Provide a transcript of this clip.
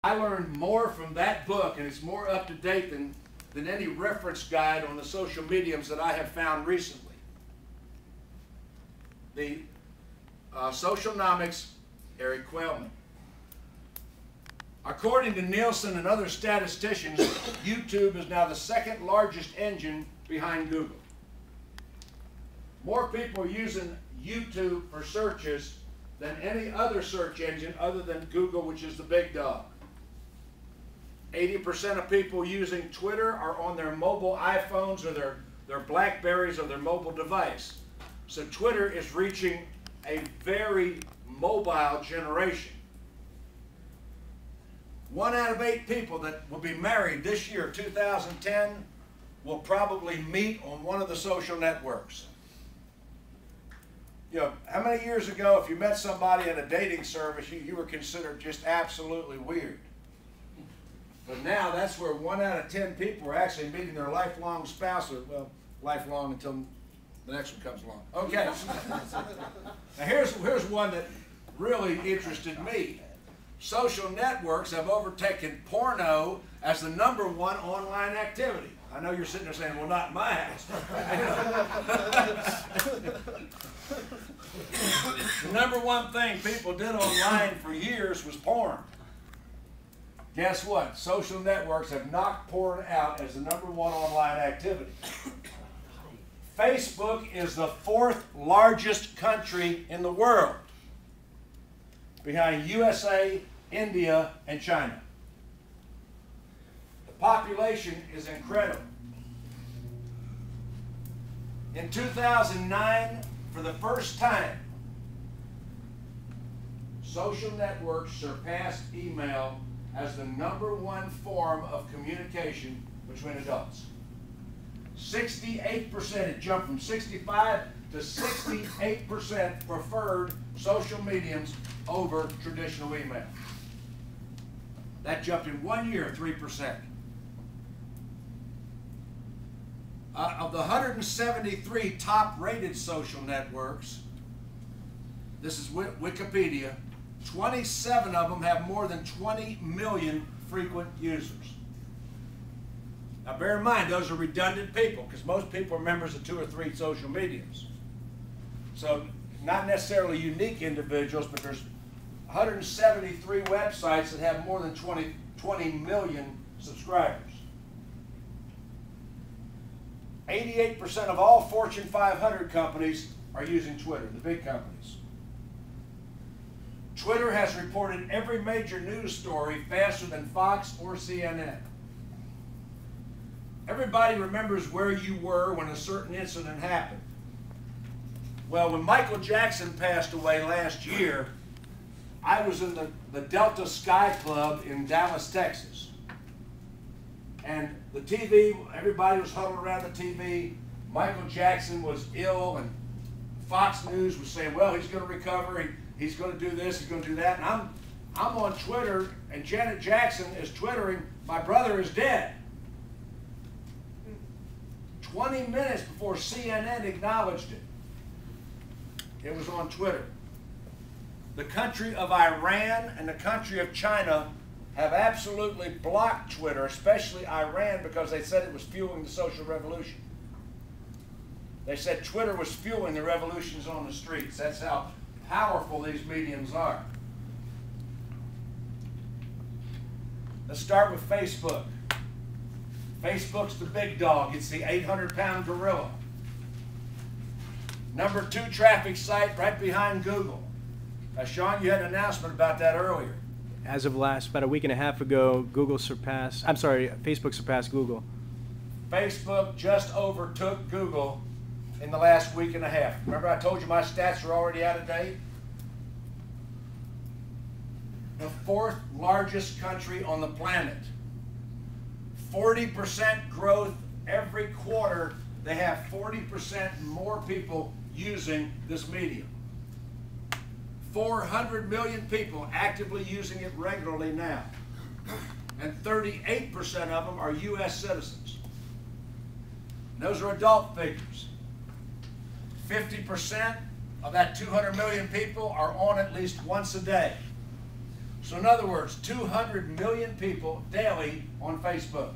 I learned more from that book, and it's more up to date than any reference guide on the social mediums that I have found recently. The Socialnomics, Eric Quailman. According to Nielsen and other statisticians, YouTube is now the second largest engine behind Google. More people are using YouTube for searches than any other search engine other than Google, which is the big dog. 80% of people using Twitter are on their mobile iPhones or their Blackberries or their mobile device. So Twitter is reaching a very mobile generation. 1 out of 8 people that will be married this year, 2010, will probably meet on one of the social networks. You know, how many years ago, if you met somebody at a dating service, you were considered just absolutely weird? But now that's where 1 out of 10 people are actually meeting their lifelong spouse, or, well, lifelong until the next one comes along. Okay. Now here's one that really interested me. Social networks have overtaken porno as the #1 online activity. I know you're sitting there saying, well, not in my house. The #1 thing people did online for years was porn. Guess what? Social networks have knocked porn out as the #1 online activity. Facebook is the 4th largest country in the world, behind USA, India, and China. The population is incredible. In 2009, for the first time, social networks surpassed email as the #1 form of communication between adults. 68%, it jumped from 65 to 68% preferred social mediums over traditional email. That jumped in 1 year, 3%. Of the 173 top-rated social networks, this is Wikipedia, 27 of them have more than 20 million frequent users. Now bear in mind, those are redundant people, because most people are members of 2 or 3 social mediums. So not necessarily unique individuals, but there's 173 websites that have more than 20 million subscribers. 88% of all Fortune 500 companies are using Twitter, the big companies. Twitter has reported every major news story faster than Fox or CNN. Everybody remembers where you were when a certain incident happened. Well, when Michael Jackson passed away last year, I was in the Delta Sky Club in Dallas, Texas. And the TV, everybody was huddled around the TV. Michael Jackson was ill, and Fox News was saying, well, he's going to recover, he's going to do this, he's going to do that. And I'm on Twitter, and Janet Jackson is twittering, my brother is dead. 20 minutes before CNN acknowledged it. It was on Twitter. The country of Iran and the country of China have absolutely blocked Twitter, especially Iran, because they said it was fueling the social revolution. They said Twitter was fueling the revolutions on the streets. That's how powerful these mediums are. Let's start with Facebook. Facebook's the big dog. It's the 800-pound gorilla. #2 traffic site right behind Google. Sean, you had an announcement about that earlier. As of about a week and a half ago, Facebook surpassed Google. Facebook just overtook Google in the last week and a half. Remember I told you my stats are already out of date? The 4th largest country on the planet. 40% growth every quarter. They have 40% more people using this medium. 400 million people actively using it regularly now. And 38% of them are U.S. citizens. And those are adult figures. 50% of that 200 million people are on at least once a day. So in other words, 200 million people daily on Facebook.